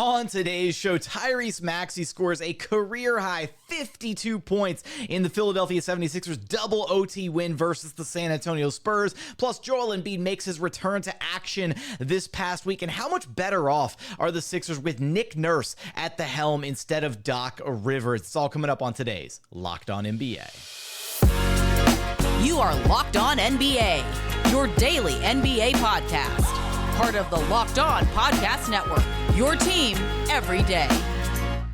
On today's show, Tyrese Maxey scores a career-high 52 points in the Philadelphia 76ers double OT win versus the San Antonio Spurs. Plus, Joel Embiid makes his return to action this past week. And how much better off are the Sixers with Nick Nurse at the helm instead of Doc Rivers? It's all coming up on today's Locked On NBA. You are Locked On NBA, your daily NBA podcast. Part of the Locked On Podcast Network, your team every day.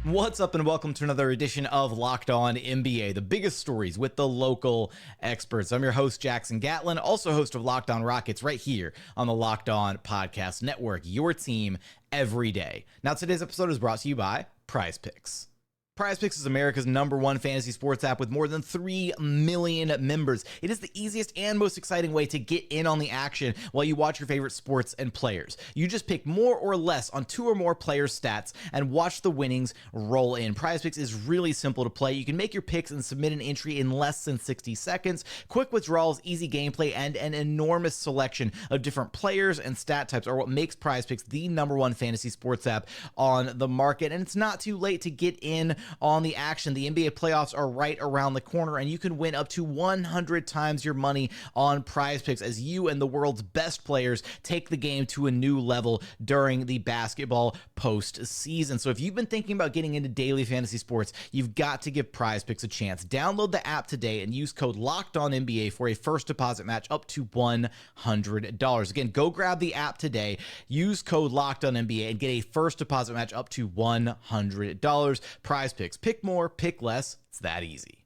What's up and welcome to another edition of Locked On NBA, the biggest stories with the local experts. I'm your host, Jackson Gatlin, also host of Locked On Rockets right here on the Locked On Podcast Network, your team every day. Now, today's episode is brought to you by Prize Picks. Prize Picks is America's #1 fantasy sports app with more than 3 million members. It is the easiest and most exciting way to get in on the action while you watch your favorite sports and players. You just pick more or less on 2 or more players' stats and watch the winnings roll in. Prize Picks is really simple to play. You can make your picks and submit an entry in less than 60 seconds. Quick withdrawals, easy gameplay, and an enormous selection of different players and stat types are what makes Prize Picks the #1 fantasy sports app on the market. And it's not too late to get in on the action. The NBA playoffs are right around the corner, and you can win up to 100 times your money on Prize Picks as you and the world's best players take the game to a new level during the basketball postseason. So if you've been thinking about getting into daily fantasy sports, you've got to give Prize Picks a chance. Download the app today and use code LOCKEDONNBA for a first deposit match up to $100. Again, go grab the app today, use code LOCKEDONNBA, and get a first deposit match up to $100. Prize Picks. Pick more, pick less. It's that easy.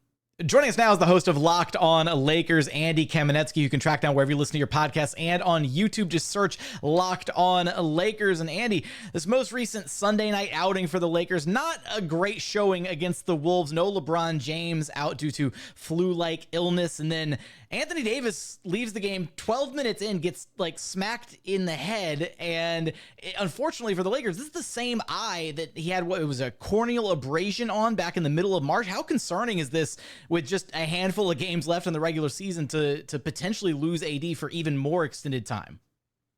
Joining us now is the host of Locked On Lakers, Andy Kamenetzky. You can track down wherever you listen to your podcasts and on YouTube. Just search Locked On Lakers. And Andy, this most recent Sunday night outing for the Lakers, not a great showing against the Wolves. No LeBron James out due to flu-like illness. And then Anthony Davis leaves the game 12 minutes in, gets smacked in the head. And unfortunately for the Lakers, this is the same eye that he had, it was a corneal abrasion on back in the middle of March. How concerning is this with just a handful of games left in the regular season to potentially lose AD for even more extended time?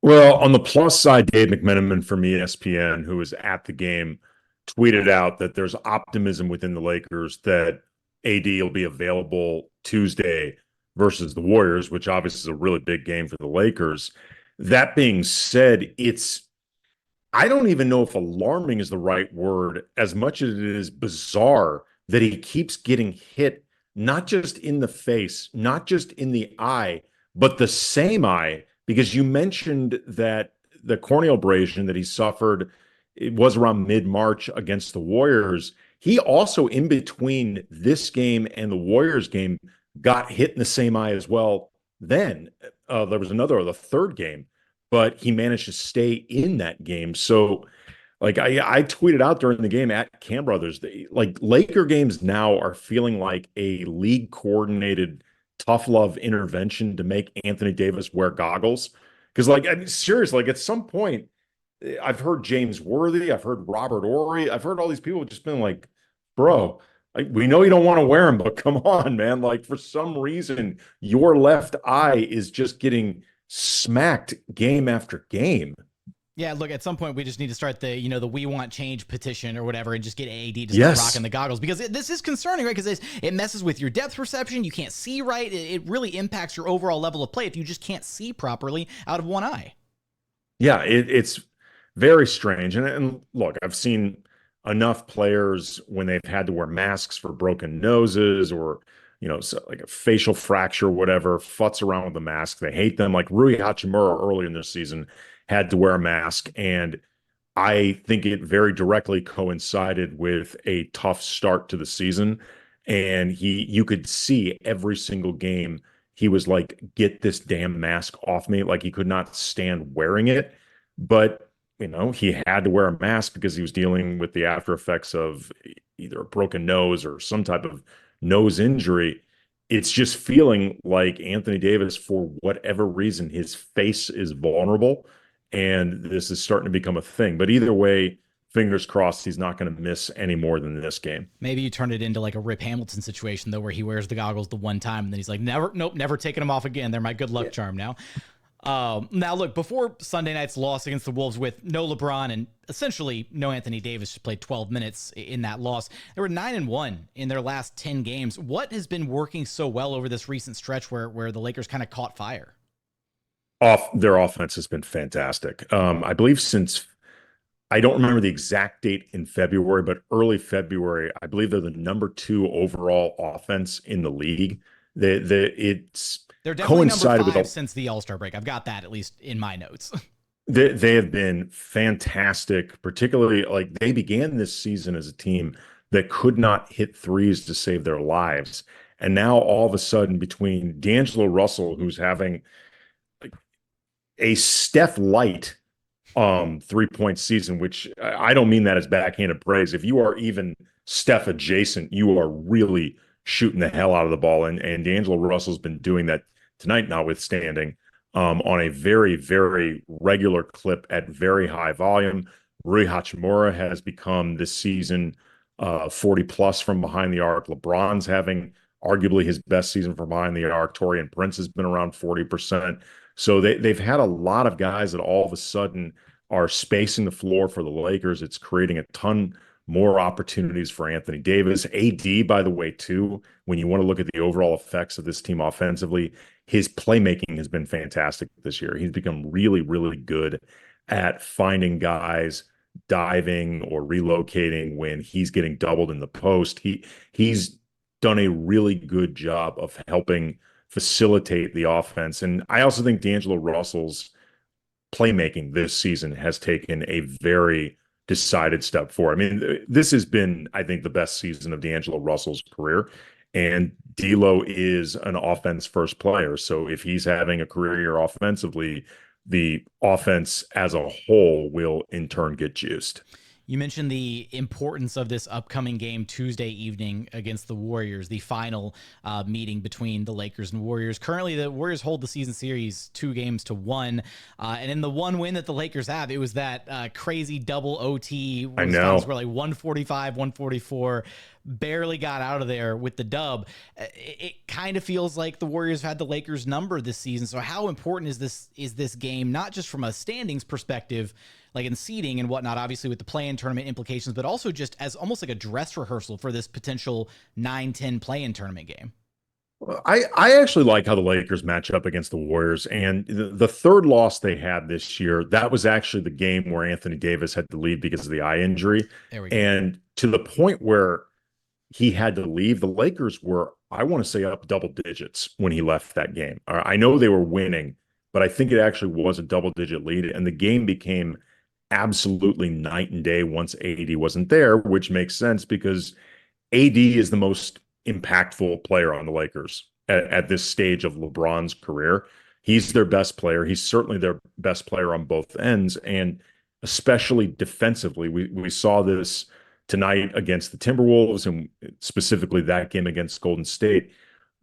Well, on the plus side, Dave McMenamin from ESPN, who was at the game, tweeted out that there's optimism within the Lakers that AD will be available Tuesday versus the Warriors, which obviously is a really big game for the Lakers. That being said, I don't even know if alarming is the right word, as much as it is bizarre that he keeps getting hit, not just in the face, not just in the eye, but the same eye, because you mentioned that the corneal abrasion that he suffered, it was around mid-March against the Warriors. He also, in between this game and the Warriors game, got hit in the same eye as well. Then there was the third game, but he managed to stay in that game. So I tweeted out during the game at Cam Brothers, Laker games now are feeling like a league coordinated tough love intervention to make Anthony Davis wear goggles. Because seriously, at some point, I've heard James Worthy, I've heard Robert Horry, I've heard all these people just been like, bro, we know you don't want to wear them, but come on, man. For some reason, your left eye is just getting smacked game after game. Yeah, look, at some point we just need to start the We Want Change petition or whatever and just get AD to start rocking the goggles, because this is concerning, right? Because it messes with your depth perception. You can't see right. It really impacts your overall level of play if you just can't see properly out of one eye. Yeah, it's very strange. And look, I've seen enough players when they've had to wear masks for broken noses or a facial fracture, whatever, futz around with the mask. They hate them. Like Rui Hachimura earlier in this season had to wear a mask, and I think it very directly coincided with a tough start to the season. And you could see every single game he was like, get this damn mask off me. He could not stand wearing it. But he had to wear a mask because he was dealing with the after effects of either a broken nose or some type of nose injury. It's just feeling like Anthony Davis, for whatever reason, his face is vulnerable, and this is starting to become a thing. But either way, fingers crossed he's not going to miss any more than this game. Maybe you turn it into like a Rip Hamilton situation, though, where he wears the goggles the one time and then he's like, never taking them off again. They're my good luck charm now. Now, look, before Sunday night's loss against the Wolves with no LeBron and essentially no Anthony Davis, just played 12 minutes in that loss, they were 9-1 in their last 10 games. What has been working so well over this recent stretch where the Lakers kind of caught fire? Their offense has been fantastic. I believe since I don't remember the exact date in February, but early February, I believe they're the number 2 overall offense in the league. It's They're definitely coincided number 5 with since the All-Star break. I've got that at least in my notes. they have been fantastic, particularly like they began this season as a team that could not hit threes to save their lives. And now all of a sudden, between D'Angelo Russell, who's having a Steph light 3-point season, which I don't mean that as backhanded praise. If you are even Steph adjacent, you are really shooting the hell out of the ball. And D'Angelo Russell's been doing that tonight, notwithstanding, on a very, very regular clip at very high volume. Rui Hachimura has become this season 40 plus from behind the arc. LeBron's having arguably his best season from behind the arc. Taurean Prince has been around 40%. So they've had a lot of guys that all of a sudden are spacing the floor for the Lakers. It's creating a ton more opportunities for Anthony Davis. AD, by the way, too, when you want to look at the overall effects of this team offensively, his playmaking has been fantastic this year. He's become really, really good at finding guys diving or relocating when he's getting doubled in the post. He's done a really good job of helping facilitate the offense. And I also think D'Angelo Russell's playmaking this season has taken a very decided step forward. I mean, this has been, I think, the best season of D'Angelo Russell's career. And D'Lo is an offense-first player. So if he's having a career year offensively, the offense as a whole will in turn get juiced. You mentioned the importance of this upcoming game Tuesday evening against the Warriors, the final meeting between the Lakers and Warriors. Currently, the Warriors hold the season series 2-1. And in the one win that the Lakers have, it was that crazy double OT. I know. Were like 145, 144. Barely got out of there with the dub. It kind of feels like the Warriors had the Lakers number this season. So how important is this game, not just from a standings perspective, like in seeding and whatnot, obviously with the play-in tournament implications, but also just as almost like a dress rehearsal for this potential 9-10 play-in tournament game? I actually like how the Lakers match up against the Warriors. And the third loss they had this year, that was actually the game where Anthony Davis had to leave because of the eye injury. There we go. And to the point where he had to leave, the Lakers were, I want to say, up double digits when he left that game. I know they were winning, but I think it actually was a double-digit lead. And the game became absolutely night and day once AD wasn't there, which makes sense because AD is the most impactful player on the Lakers at this stage of LeBron's career. He's their best player. He's certainly their best player on both ends, and especially defensively. We saw this tonight against the Timberwolves and specifically that game against Golden State.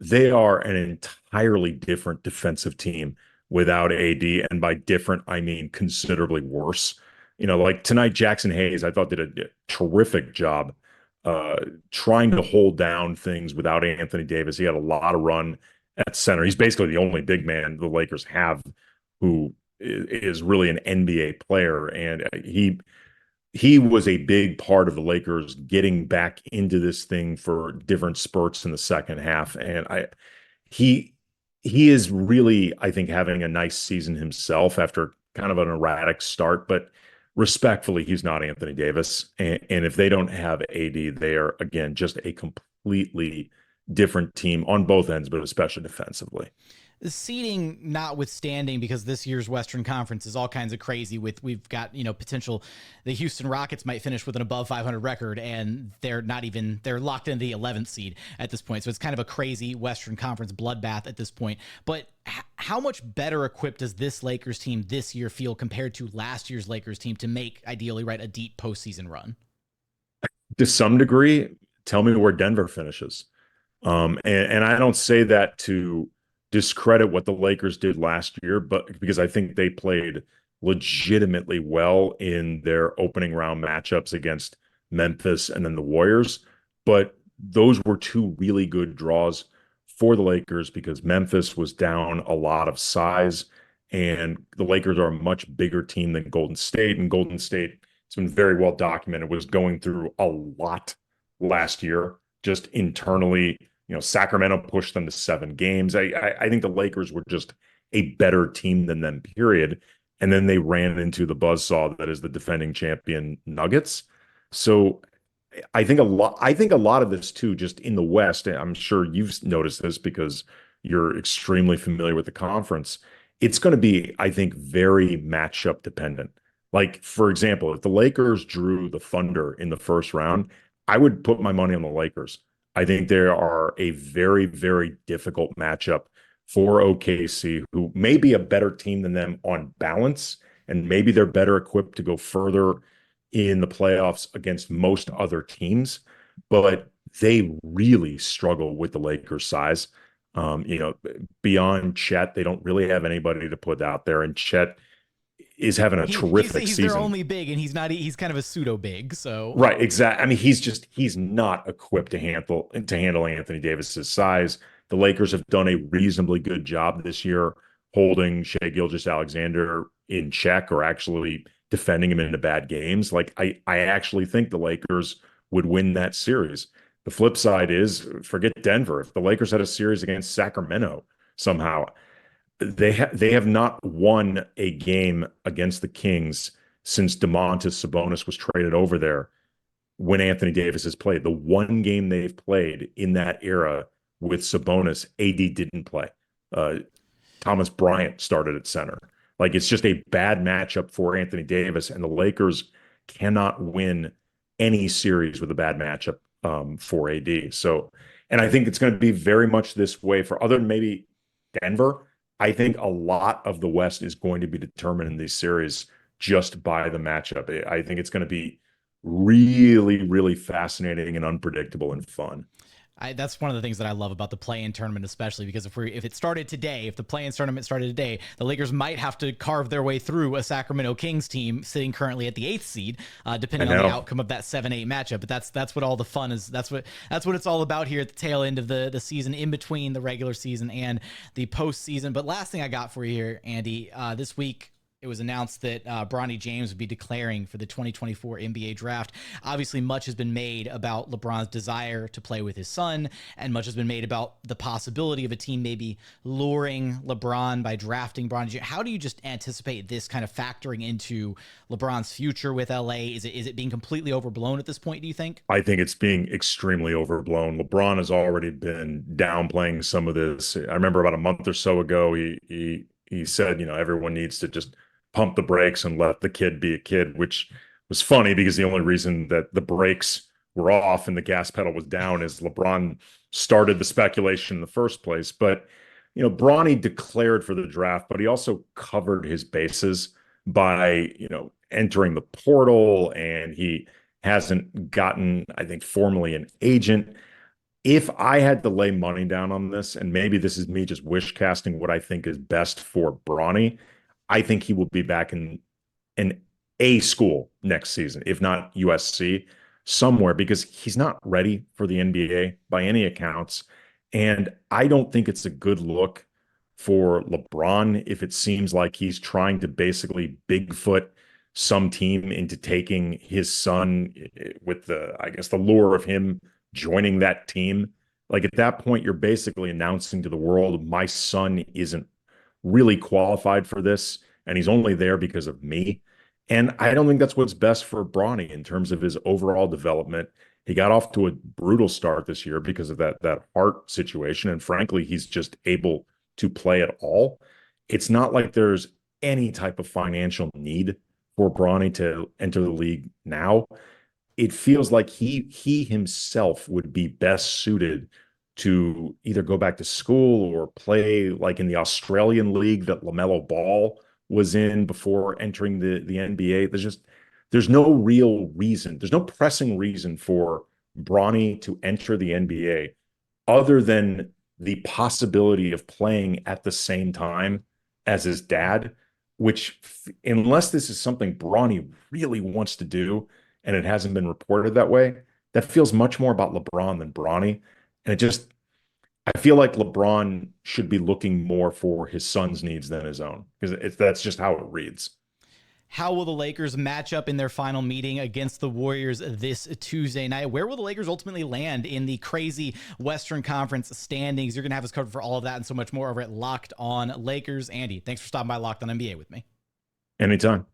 They are an entirely different defensive team without AD, and by different, I mean considerably worse. You know, like tonight, Jackson Hayes, I thought did a terrific job trying to hold down things without Anthony Davis. He had a lot of run at center. He's basically the only big man the Lakers have who is really an NBA player. And he was a big part of the Lakers getting back into this thing for different spurts in the second half. And he is really, I think, having a nice season himself after kind of an erratic start, but respectfully, he's not Anthony Davis. And if they don't have AD, they are, again, just a completely different team on both ends, but especially defensively. The seeding notwithstanding, because this year's Western Conference is all kinds of crazy we've got, potential. The Houston Rockets might finish with an above 500 record and they're locked into the 11th seed at this point. So it's kind of a crazy Western Conference bloodbath at this point. But how much better equipped does this Lakers team this year feel compared to last year's Lakers team to make, ideally, a deep postseason run? To some degree, tell me where Denver finishes. And I don't say that to discredit what the Lakers did last year, but because I think they played legitimately well in their opening round matchups against Memphis and then the Warriors. But those were two really good draws for the Lakers because Memphis was down a lot of size And the Lakers are a much bigger team than Golden State. And Golden State, it's been very well documented, was going through a lot last year, just internally. Sacramento pushed them to 7 games. I think the Lakers were just a better team than them, period. And then they ran into the buzzsaw that is the defending champion Nuggets. So I think a lot of this too, just in the West, and I'm sure you've noticed this because you're extremely familiar with the conference. It's going to be, I think, very matchup dependent. Like, for example, if the Lakers drew the Thunder in the first round, I would put my money on the Lakers. I think they are a very, very difficult matchup for OKC, who may be a better team than them on balance, and maybe they're better equipped to go further in the playoffs against most other teams, but they really struggle with the Lakers' size. Beyond Chet, they don't really have anybody to put out there, and Chet is having a terrific he's season. Their only big, and he's kind of a pseudo big. So right, exactly. I mean, he's not equipped to handle Anthony Davis's size. The Lakers have done a reasonably good job this year holding Shai Gilgeous-Alexander in check, or actually defending him into bad games. Like, I actually think the Lakers would win that series. The flip side is, forget Denver. If the Lakers had a series against Sacramento somehow, they have not won a game against the Kings since Domantas Sabonis was traded over there when Anthony Davis has played. The one game they've played in that era with Sabonis, AD didn't play. Thomas Bryant started at center. Like, it's just a bad matchup for Anthony Davis, and the Lakers cannot win any series with a bad matchup for AD. So, and I think it's going to be very much this way for other than maybe Denver. I think a lot of the West is going to be determined in these series just by the matchup. I think it's going to be really, really fascinating and unpredictable and fun. That's one of the things that I love about the play-in tournament, especially because if the play-in tournament started today, the Lakers might have to carve their way through a Sacramento Kings team sitting currently at the 8th seed, depending on the outcome of that 7-8 matchup. But that's what all the fun is. That's what it's all about here at the tail end of the season, in between the regular season and the postseason. But last thing I got for you here, Andy, this week, it was announced that Bronny James would be declaring for the 2024 NBA draft. Obviously, much has been made about LeBron's desire to play with his son, and much has been made about the possibility of a team maybe luring LeBron by drafting Bronny James. How do you just anticipate this kind of factoring into LeBron's future with LA? Is it being completely overblown at this point, do you think? I think it's being extremely overblown. LeBron has already been downplaying some of this. I remember about a month or so ago, he said, everyone needs to just pump the brakes and let the kid be a kid, which was funny because the only reason that the brakes were off and the gas pedal was down is LeBron started the speculation in the first place. But, Bronny declared for the draft, but he also covered his bases by, entering the portal, and he hasn't gotten, I think, formally an agent. If I had to lay money down on this, and maybe this is me just wish casting what I think is best for Bronny, I think he will be back in an A school next season, if not USC, somewhere, because he's not ready for the NBA by any accounts. And I don't think it's a good look for LeBron if it seems like he's trying to basically Bigfoot some team into taking his son with the lure of him joining that team. Like, at that point, you're basically announcing to the world, my son isn't really qualified for this, and he's only there because of me. And I don't think that's what's best for Bronny in terms of his overall development. He got off to a brutal start this year because of that heart situation, and frankly, he's just able to play at all. It's not like there's any type of financial need for Bronny to enter the league now. It feels like he himself would be best suited to either go back to school or play like in the Australian league that LaMelo Ball was in before entering the NBA. There's no real reason. There's no pressing reason for Bronny to enter the NBA other than the possibility of playing at the same time as his dad, which, unless this is something Bronny really wants to do, and it hasn't been reported that way, that feels much more about LeBron than Bronny. And I feel like LeBron should be looking more for his son's needs than his own, because that's just how it reads. How will the Lakers match up in their final meeting against the Warriors this Tuesday night? Where will the Lakers ultimately land in the crazy Western Conference standings? You're going to have us covered for all of that and so much more over at Locked On Lakers. Andy, thanks for stopping by Locked On NBA with me. Anytime.